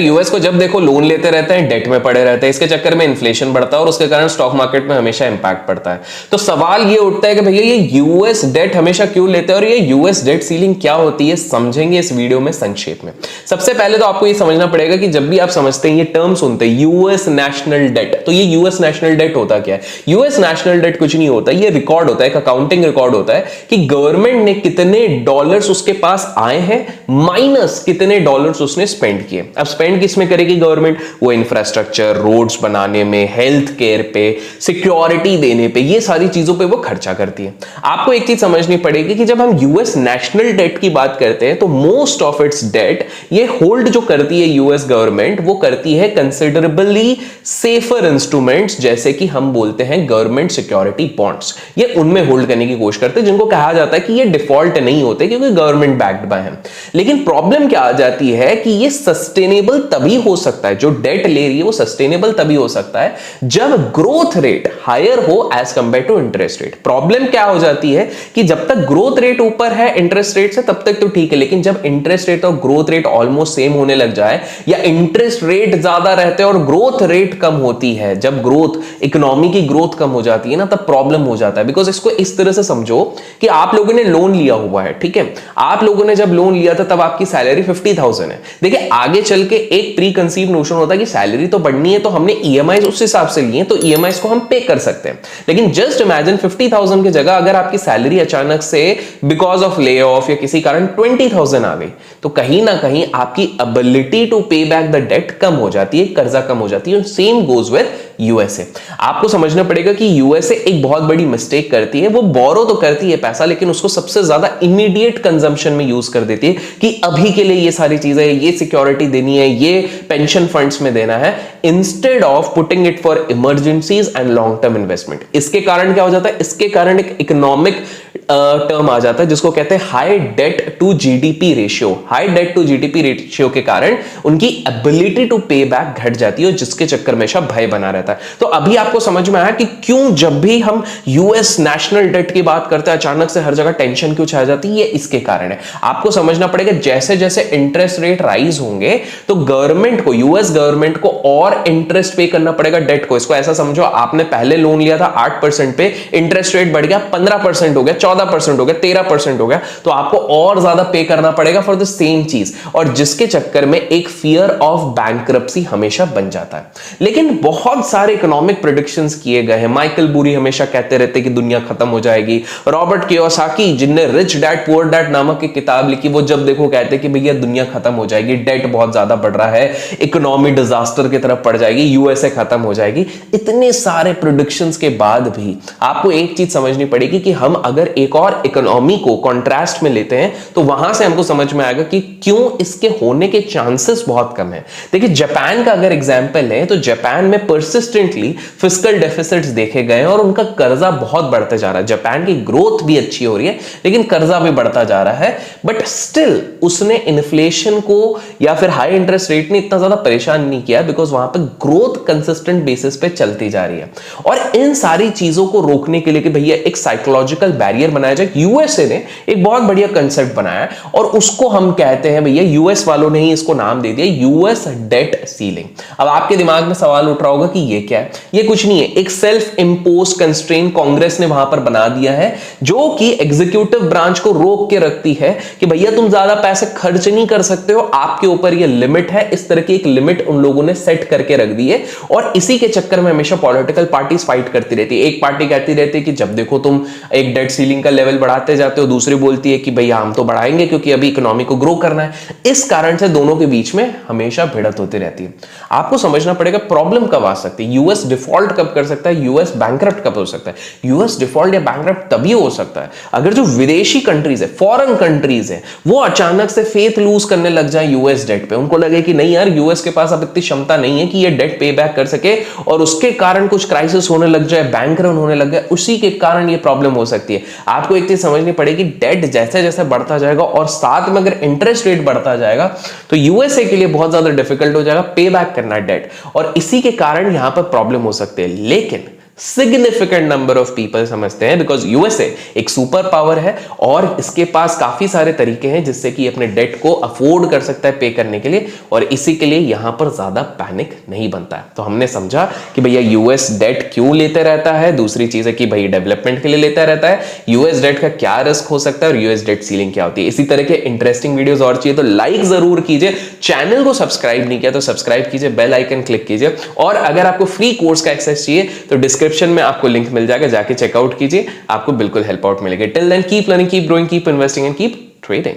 US को जब देखो लोन लेते रहते हैं, डेट में पड़े रहते हैं, इसके चक्कर में इन्फ्लेशन बढ़ता है और उसके कारण स्टॉक मार्केट में हमेशा इंपैक्ट पड़ता है। तो सवाल ये उठता है कि भैया ये यूएस डेट हमेशा क्यों लेते हैं और ये यूएस डेट सीलिंग क्या होती है, समझेंगे इस वीडियो में संक्षेप में। सबसे पहले तो आपको ये समझना पड़ेगा कि जब भी आप समझते हैं, ये टर्म सुनते हैं यूएस नेशनल डेट, तो ये यूएस नेशनल डेट होता क्या है? यूएस नेशनल डेट कुछ नहीं होता, ये रिकॉर्ड होता है, एक अकाउंटिंग रिकॉर्ड होता है कि गवर्नमेंट ने कितने डॉलर्स उसके पास आए हैं माइनस कितने डॉलर्स उसने स्पेंड किए। अब स्पेंड किस में करेगी गवर्नमेंट? वो इंफ्रास्ट्रक्चर, रोड्स बनाने में, हेल्थ केयर पे, सिक्योरिटी देने पे, ये सारी चीजों पे वो खर्चा करती है। आपको एक चीज समझनी पड़ेगी कि जब हम यूएस नेशनल डेट की बात करते हैं तो मोस्ट ऑफ इट्स डेट ये होल्ड जो करती है यूएस गवर्नमेंट, वो करती है कंसिडरेबली सेफर इंस्ट्रूमेंट्स, जैसे कि हम बोलते हैं गवर्नमेंट सिक्योरिटी बॉन्ड्स। ये उनमें होल्ड करने की कोशिश करते हैं, जिनको कहा जाता है कि ये डिफॉल्ट नहीं होते क्योंकि गवर्नमेंट बैक्ड बाय है। लेकिन प्रॉब्लम क्या आ जाती है कि ये सस्टेनेबल तभी हो सकता है, जो डेट ले रही है वो सस्टेनेबल तभी हो सकता है जब ग्रोथ रेट हायर हो as compare to interest rate. Problem क्या हो जाती है कि जब तक ग्रोथ रेट ऊपर है इंटरेस्ट रेट से तब तक तो ठीक है, लेकिन जब इंटरेस्ट रेट और ग्रोथ रेट ऑलमोस्ट सेम होने लग जाए या इंटरेस्ट रेट ज्यादा रहते हैं और ग्रोथ रेट कम होती है, जब ग्रोथ इकोनॉमी की ग्रोथ कम हो जाती है ना, तब प्रॉब्लम हो जाता है। बिकॉज इसको इस तरह से समझो कि आप लोगों ने लोन लिया हुआ है, ठीक है, आप लोगों ने जब लोन लिया था तब आपकी सैलरी 50,000 है। देखिए आगे चल के एक प्री कंसीव नोशन होता है कि सैलरी तो बढ़नी है तो हमने ईएमआई उस हिसाब से लिए तो ईएमआई को हम पे कर सकते हैं। लेकिन जस्ट इमेजिन 50,000 की जगह अगर आपकी सैलरी अचानक से बिकॉज ऑफ ले ऑफ या किसी कारण 20,000 आ गई, तो कहीं ना कहीं आपकी एबिलिटी टू पे बैक द डेट कम हो जाती है, कर्जा कम हो जाती है। Same goes with USA. आपको समझना पड़ेगा कि यूएसए एक बहुत बड़ी मिस्टेक करती है, वो बोरो तो करती है पैसा, लेकिन उसको सबसे ज्यादा इमीडिएट कंजम्पशन में यूज कर देती है कि अभी के लिए ये सारी चीजें, ये सिक्योरिटी देनी है, ये पेंशन फंड्स में देना है, instead of putting it for emergencies and long term investment. इसके कारण क्या हो जाता है? इसके कारण एक इकोनॉमिक टर्म आ जाता है जिसको कहते हैं high debt to GDP ratio. High debt to GDP ratio के कारण उनकी एबिलिटी टू पे बैक घट जाती है, जिसके चक्कर में हमेशा भय बना रहता है। तो अभी आपको समझ में आया कि क्यों जब भी हम यूएस नेशनल डेट की बात करते हैं अचानक से हर जगह टेंशन क्यों छा जाती है? ये इसके कारण है। आपको समझना पड़ेगा जैसे जैसे इंटरेस्ट रेट राइज होंगे तो गवर्नमेंट को, यूएस गवर्नमेंट को और इंटरेस्ट पे करना पड़ेगा डेट को। इसको ऐसा समझो, आपने पहले लोन लिया था 8% पे, इंटरेस्ट रेट बढ़ गया 15% हो गया, 14% हो गया, 13% हो गया, तो आपको और ज्यादा पे करना पड़ेगा फॉर द सेम चीज, और जिसके चक्कर में एक फियर ऑफ बैंकरप्सी हमेशा बन जाता है। लेकिन बहुत सारे इकोनॉमिक प्रेडिक्शंस किए गए हैं। माइकल बुरी हमेशा कहते रहते कि दुनिया खत्म हो जाएगी। रॉबर्ट कियोसाकी जिनने रिच डैड पुअर डैड नामक एक किताब लिखी, वो जब देखो कहते कि भैया दुनिया खत्म हो जाएगी, डेट बहुत ज्यादा बढ़ रहा है, इकोनॉमी डिजास्टर की तरफ पड़ जाएगी, यूएसए खत्म हो जाएगी। इतने सारे प्रेडिक्शंस के बाद भी आपको एक चीज समझनी पड़ेगी कि हम अगर एक और इकोनॉमी को कॉन्ट्रास्ट में लेते हैं तो वहां से हमको समझ में आएगा कि क्यों इसके होने के चांसेस बहुत कम है। देखिए जापान का अगर एग्जांपल है तो जापान में परसिस्टेंटली फिस्कल डेफिसिट्स देखे गए हैं और उनका कर्जा बहुत बढ़ते जा रहा है। जापान की ग्रोथ भी अच्छी हो रही है लेकिन कर्जा भी बढ़ता जा रहा है, बट स्टिल उसने इन्फ्लेशन को या फिर हाई इंटरेस्ट रेट ने इतना ज्यादा परेशान नहीं किया, बिकॉज वहां पर ग्रोथ कंसिस्टेंट बेसिस पे चलती जा रही है। और इन सारी चीजों को रोकने के लिए कि भैया एक साइकोलॉजिकल बैरियर बनाया जाए, यूएसए ने एक बहुत बढ़िया कंसेप्ट बनाया और उसको हम कहते हैं, भैया यूएस वालों ने ही इसको नाम दे दिया यूएस डेट सीलिंग। अब आपके दिमाग में सवाल उठ रहा होगा कि ये क्या है? ये कुछ नहीं है, एक सेल्फ इंपोज कंस्ट्रेंट कांग्रेस ने वहां पर बना दिया है जो कि एग्जीक्यूटिव ब्रांच को रोक के रखती है कि भैया तुम ज्यादा पैसे खर्च नहीं कर सकते हो, आपके ऊपर ये लिमिट है। इस तरह की एक लिमिट उन लोगों ने सेट करके रख दी है और इसी के चक्कर में हमेशा पॉलिटिकल पार्टीज फाइट करती रहती है। एक पार्टी कहती रहती है कि जब देखो तुम एक डेट सीलिंग का लेवल बढ़ाते जाते हो, दूसरी बोलती है कि भैया हम तो बढ़ाएंगे क्योंकि अभी इकोनॉमी को ग्रो करना है। इस कारण से दोनों के बीच में हमेशा भिड़त होती रहती है। आपको समझना पड़ेगा प्रॉब्लम कब आ सकती है, यूएस डिफॉल्ट कब कर सकता है, यूएस बैंकरप्ट कब हो सकता है। यूएस डिफॉल्ट या बैंकरप्ट तभी हो सकता है अगर जो विदेशी कंट्रीज है, फॉरेन कंट्रीज है, वो अचानक से फेथ लूज करने लग जाए यूएस डेट पे। उनको लगे कि नहीं यार यूएस के पास अब इतनी क्षमता नहीं है कि ये डेट पे बैक कर सके और उसके कारण कुछ क्राइसिस होने लग जाए, बैंक रन होने लग जाए, उसी के कारण ये प्रॉब्लम हो सकती है। आपको एक चीज समझनी पड़ेगी, डेट जैसे जैसे बढ़ता जाएगा और साथ में अगर इंटरेस्ट रेट बढ़ता जाएगा तो यूएसए के लिए बहुत ज्यादा डिफिकल्ट हो जाएगा पे बैक करना डेट, और इसी के कारण यहां पर प्रॉब्लम हो सकती है। लेकिन सिग्निफिकेंट नंबर ऑफ पीपल समझते हैं, बिकॉज यूएसए एक सुपर पावर है और इसके पास काफी सारे तरीके हैं जिससे कि अपने डेट को अफोर्ड कर सकता है पे करने के लिए, और इसी के लिए यहां पर ज्यादा पैनिक नहीं बनता है। तो हमने समझा कि भैया यूएस डेट क्यों लेते रहता है, दूसरी चीज है कि भाई डेवलपमेंट के लिए लेता रहता है, यूएस डेट का क्या रिस्क हो सकता है और यूएस डेट सीलिंग क्या होती है। इसी तरह के इंटरेस्टिंग वीडियोस और चाहिए तो लाइक जरूर कीजिए, चैनल को सब्सक्राइब नहीं किया तो सब्सक्राइब कीजिए, बेल आइकन क्लिक कीजिए, और अगर आपको फ्री कोर्स का एक्सेस चाहिए तो डिस्क्रिप्शन में आपको लिंक मिल जाएगा, जाके चेकआउट कीजिए, आपको बिल्कुल हेल्प आउट मिलेगी। Till then keep learning, keep growing, keep investing and keep trading.